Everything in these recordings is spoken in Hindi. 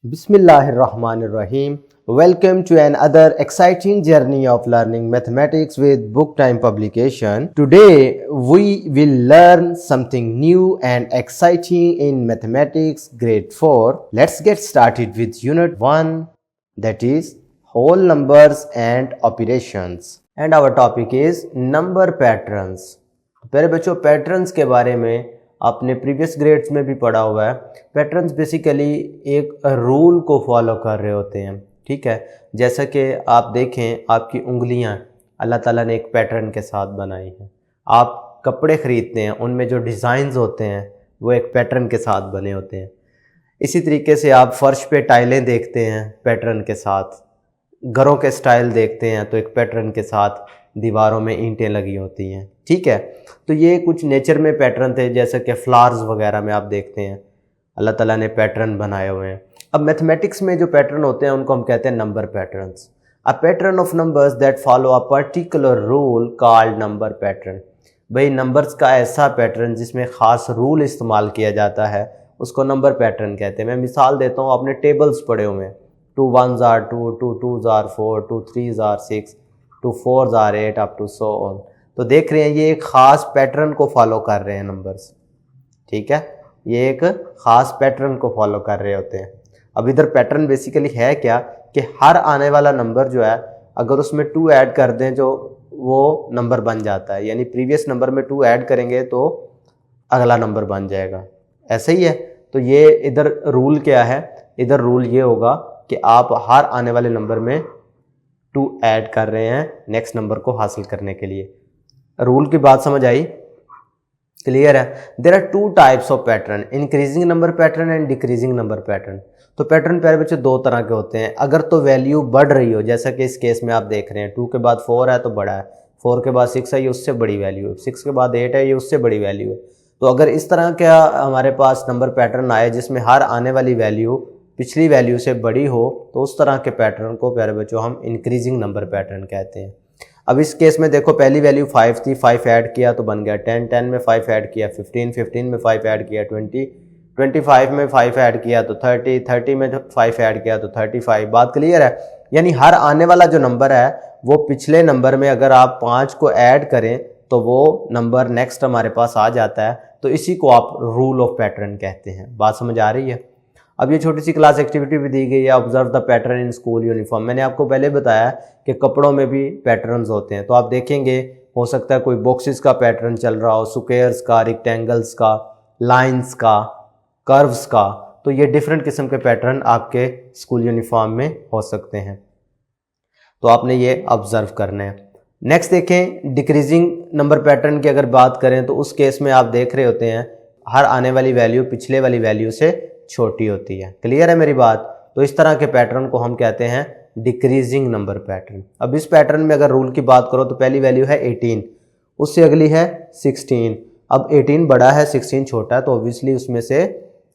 Bismillahirrahmanirrahim. Welcome to another exciting journey of learning mathematics with Book Time publication. Today we will learn something new and exciting in mathematics grade 4. Let's get started with unit 1, that is whole numbers and operations. And our topic is number patterns. प्यारे बच्चों, पैटर्न्स के बारे में आपने प्रीवियस ग्रेड्स में भी पढ़ा हुआ है। पैटर्न्स बेसिकली एक रूल को फॉलो कर रहे होते हैं, ठीक है। जैसा कि आप देखें, आपकी उंगलियां अल्लाह ताला ने एक पैटर्न के साथ बनाई हैं। आप कपड़े ख़रीदते हैं, उनमें जो डिज़ाइंस होते हैं वो एक पैटर्न के साथ बने होते हैं। इसी तरीके से आप फ़र्श पे टाइलें देखते हैं पैटर्न के साथ, घरों के स्टाइल देखते हैं तो एक पैटर्न के साथ दीवारों में ईंटें लगी होती हैं, ठीक है। तो ये कुछ नेचर में पैटर्न थे, जैसे कि फ्लावर्स वगैरह में आप देखते हैं अल्लाह ताला ने पैटर्न बनाए हुए हैं। अब मैथमेटिक्स में जो पैटर्न होते हैं उनको हम कहते हैं number patterns. A pattern of numbers that follow a particular rule called number pattern. भाई नंबर्स का ऐसा पैटर्न जिसमें ख़ास रूल इस्तेमाल किया जाता है उसको नंबर पैटर्न कहते हैं। मैं मिसाल देता हूँ, आपने टेबल्स पढ़े हुए हैं, 2 1s are 2, 2 2s are 4, 2 3s are 6, 2 4s are 8 up to so on। तो देख रहे हैं ये एक ख़ास पैटर्न को फॉलो कर रहे हैं नंबर्स, ठीक है। ये एक ख़ास पैटर्न को फॉलो कर रहे होते हैं। अब इधर पैटर्न बेसिकली है क्या कि हर आने वाला नंबर जो है अगर उसमें 2 ऐड कर दें जो वो नंबर बन जाता है, यानी प्रीवियस नंबर में 2 ऐड करेंगे तो अगला नंबर बन जाएगा। ऐसा ही है। तो ये इधर रूल क्या है, इधर रूल ये होगा कि आप हर आने वाले नंबर में 2 ऐड कर रहे हैं नेक्स्ट नंबर को हासिल करने के लिए। रूल की बात समझ आई? क्लियर है। There are 2 types of pattern, increasing number pattern and decreasing number pattern. तो पैटर्न प्यारे बच्चे 2 तरह के होते हैं। अगर तो वैल्यू बढ़ रही हो, जैसा कि इस केस में आप देख रहे हैं 2 के बाद 4 है तो बड़ा है, 4 के बाद 6 है ये उससे बड़ी वैल्यू है, 6 के बाद 8 है ये उससे बड़ी वैल्यू है। तो अगर इस तरह का हमारे पास नंबर पैटर्न आए जिसमें हर आने वाली वैल्यू पिछली वैल्यू से बड़ी हो तो उस तरह के पैटर्न को प्यारे बच्चों हम इंक्रीजिंग नंबर पैटर्न कहते हैं। अब इस केस में देखो, पहली वैल्यू 5 थी, 5 ऐड किया तो बन गया 10, 10 में 5 ऐड किया 15, 15 में 5 ऐड किया 20, 25 में 5 ऐड किया तो 30, 30 में 5 ऐड किया तो 35। बात क्लियर है। यानी हर आने वाला जो नंबर है वो पिछले नंबर में अगर आप 5 को ऐड करें तो वो नंबर नेक्स्ट हमारे पास आ जाता है। तो इसी को आप रूल ऑफ पैटर्न कहते हैं। बात समझ आ रही है? अब ये छोटी सी क्लास एक्टिविटी भी दी गई है, observe the pattern in school uniform. मैंने आपको पहले बताया कि कपड़ों में भी पैटर्न्स होते हैं। तो आप देखेंगे, हो सकता है कोई बॉक्सेस का पैटर्न चल रहा हो, स्क्वायर्स का, रेक्टेंगल्स का, लाइंस का, कर्व्स का। तो ये डिफरेंट किस्म के पैटर्न आपके स्कूल यूनिफॉर्म में हो सकते हैं, तो आपने ये ऑब्जर्व करना है। नेक्स्ट देखें, डिक्रीजिंग नंबर पैटर्न की अगर बात करें तो उस केस में आप देख रहे होते हैं हर आने वाली वैल्यू पिछले वाली वैल्यू से छोटी होती है। क्लियर है मेरी बात? तो इस तरह के पैटर्न को हम कहते हैं डिक्रीजिंग नंबर पैटर्न। अब इस पैटर्न में अगर रूल की बात करो तो पहली वैल्यू है 18, उससे अगली है 16। अब 18 बड़ा है, 16 छोटा है, तो ऑब्वियसली उसमें से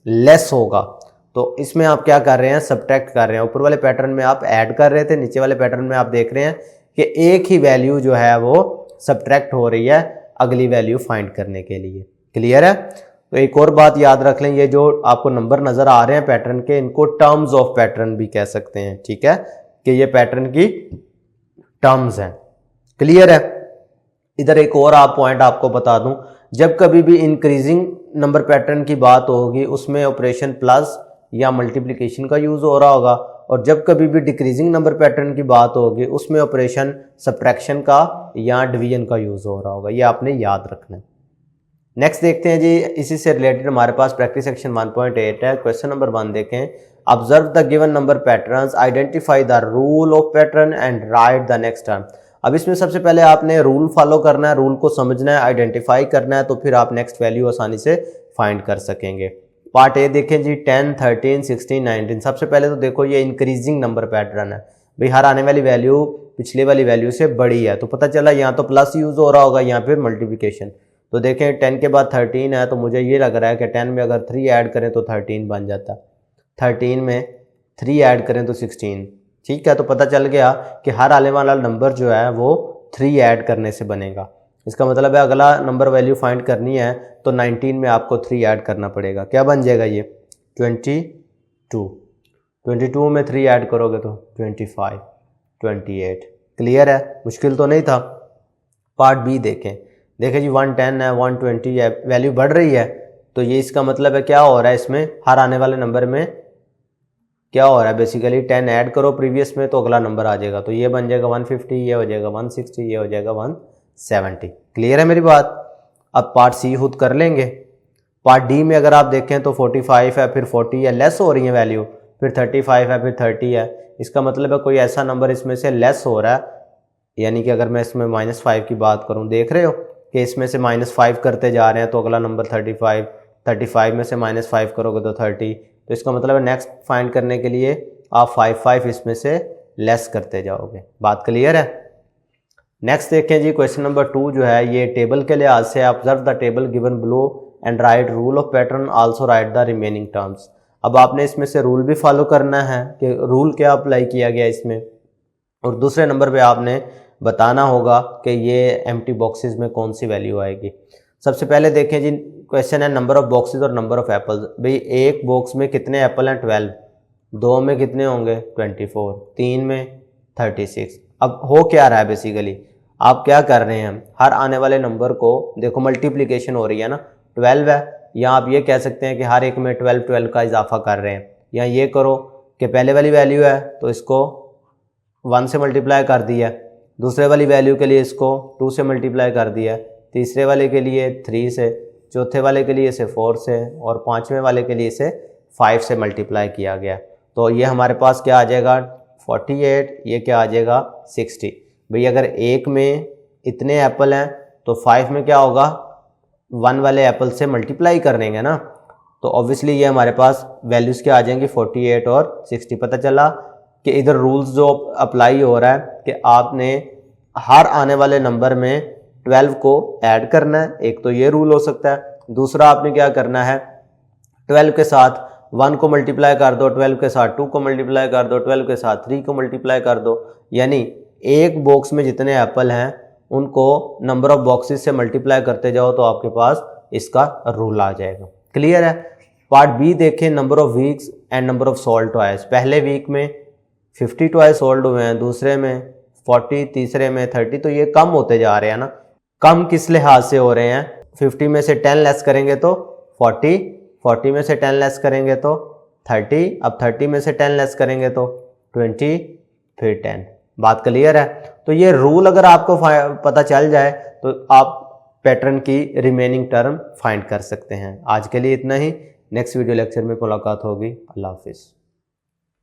लेस होगा। तो इसमें आप क्या कर रहे हैं, सब्ट्रैक्ट कर रहे हैं। ऊपर वाले पैटर्न में आप ऐड कर रहे थे, नीचे वाले पैटर्न में आप देख रहे हैं कि एक ही वैल्यू जो है वो सब्ट्रैक्ट हो रही है अगली वैल्यू फाइंड करने के लिए। क्लियर है? तो एक और बात याद रख लें, ये जो आपको नंबर नजर आ रहे हैं पैटर्न के, इनको टर्म्स ऑफ पैटर्न भी कह सकते हैं, ठीक है, कि ये पैटर्न की टर्म्स हैं। क्लियर है? इधर एक और आप पॉइंट आपको बता दूं, जब कभी भी इंक्रीजिंग नंबर पैटर्न की बात होगी उसमें ऑपरेशन प्लस या मल्टीप्लिकेशन का यूज हो रहा होगा, और जब कभी भी डिक्रीजिंग नंबर पैटर्न की बात होगी उसमें ऑपरेशन सब्ट्रैक्शन का या डिवीजन का यूज हो रहा होगा। ये आपने याद रखना है। नेक्स्ट देखते हैं जी, इसी से रिलेटेड हमारे पास प्रैक्टिस सेक्शन 1.8 है। क्वेश्चन नंबर 1 देखें, observe the given number patterns, identify the rule of pattern and right the next term. अब इसमें सबसे पहले आपने रूल फॉलो करना है, रूल को समझना है, आइडेंटिफाई करना है, तो फिर आप नेक्स्ट वैल्यू आसानी से फाइंड कर सकेंगे। पार्ट ए देखें जी, 10, 13, 16, 19। सबसे पहले तो देखो ये इंक्रीजिंग नंबर पैटर्न है। भाई हर आने वाली वैल्यू पिछले वाली वैल्यू से बड़ी है, तो पता चला यहाँ तो प्लस यूज हो रहा होगा, यहाँ फिर मल्टीप्लिकेशन। तो देखें 10 के बाद 13 है, तो मुझे ये लग रहा है कि 10 में अगर 3 ऐड करें तो 13 बन जाता, 13 में 3 ऐड करें तो 16। ठीक है, तो पता चल गया कि हर आने वाला नंबर जो है वो 3 ऐड करने से बनेगा। इसका मतलब है अगला नंबर वैल्यू फाइंड करनी है तो 19 में आपको 3 ऐड करना पड़ेगा। क्या बन जाएगा ये? 22। 22 में 3 ऐड करोगे तो 25, 28। क्लियर है, मुश्किल तो नहीं था। पार्ट बी देखें जी 110 है, 120 है, वैल्यू बढ़ रही है, तो ये इसका मतलब है क्या हो रहा है, इसमें हर आने वाले नंबर में क्या हो रहा है, बेसिकली 10 ऐड करो प्रीवियस में तो अगला नंबर आ जाएगा, तो ये बन जाएगा 150, ये हो जाएगा 160, ये हो जाएगा 170। क्लियर है मेरी बात। अब पार्ट सी खुद कर लेंगे। पार्ट डी में अगर आप देखें तो 45 है, फिर 40 है, लेस हो रही है वैल्यू, फिर 35 है, फिर 30 है। इसका मतलब है कोई ऐसा नंबर इसमें से लेस हो रहा है, यानी कि अगर मैं इसमें -5 की बात करूं, देख रहे हो कि इसमें से -5 करते जा रहे हैं, तो अगला नंबर 35, 35 में से -5 करोगे तो 30, तो इसका मतलब है नेक्स्ट फाइंड करने के लिए आप 5 इसमें से लेस करते जाओगे। बात क्लियर है। नेक्स्ट देखें जी क्वेश्चन नंबर 2 जो है ये टेबल के लिहाज से, observe the table given below and right rule of pattern, also right the remaining terms. अब आपने इसमें से रूल भी फॉलो करना है कि रूल क्या अप्लाई किया गया इसमें, और दूसरे नंबर पे आपने बताना होगा कि ये एम्प्टी बॉक्सेस में कौन सी वैल्यू आएगी। सबसे पहले देखें जी क्वेश्चन है नंबर ऑफ बॉक्सेस और नंबर ऑफ एप्पल्स। भाई एक बॉक्स में कितने एप्पल हैं 12, 2 में कितने होंगे 24, 3 में 36। अब हो क्या रहा है, बेसिकली आप क्या कर रहे हैं, हर आने वाले नंबर को देखो मल्टीप्लिकेशन हो रही है ना, 12 है, या आप ये कह सकते हैं कि हर एक में 12 का इजाफा कर रहे हैं, या ये करो कि पहले वाली वैल्यू है तो इसको 1 से मल्टीप्लाई कर दिया, दूसरे वाली वैल्यू के लिए इसको 2 से मल्टीप्लाई कर दिया, तीसरे वाले के लिए 3 से, चौथे वाले के लिए इसे 4 से, और पांचवें वाले के लिए इसे 5 से मल्टीप्लाई किया गया। तो ये हमारे पास क्या आ जाएगा 48, ये क्या आ जाएगा 60। भाई अगर एक में इतने एप्पल हैं तो 5 में क्या होगा 1 वाले एप्पल से मल्टीप्लाई कर देंगे ना, तो ऑब्वियसली ये हमारे पास वैल्यूज़ क्या आ जाएंगी 48 और 60। पता चला कि इधर रूल्स जो अप्लाई हो रहा है कि आपने हर आने वाले नंबर में 12 को ऐड करना है, एक तो ये रूल हो सकता है, दूसरा आपने क्या करना है 12 के साथ 1 को मल्टीप्लाई कर दो, 12 के साथ 2 को मल्टीप्लाई कर दो, 12 के साथ 3 को मल्टीप्लाई कर दो, यानी एक बॉक्स में जितने एप्पल हैं उनको नंबर ऑफ बॉक्सेस से मल्टीप्लाई करते जाओ तो आपके पास इसका रूल आ जाएगा। क्लियर है। पार्ट बी देखें number of weeks and number of sold toys. पहले वीक में 50 टॉय सोल्ड हुए हैं, दूसरे में 40, तीसरे में 30, तो ये कम होते जा रहे हैं ना। कम किस लिहाज से हो रहे हैं, 50 में से 10 लेस करेंगे तो 40, 40 में से 10 लेस करेंगे तो 30, अब 30 में से 10 लेस करेंगे तो 20, फिर 10। बात क्लियर है। तो ये रूल अगर आपको पता चल जाए तो आप पैटर्न की रिमेनिंग टर्म फाइंड कर सकते हैं। आज के लिए इतना ही, नेक्स्ट वीडियो लेक्चर में मुलाकात होगी। अल्लाह हाफिज़।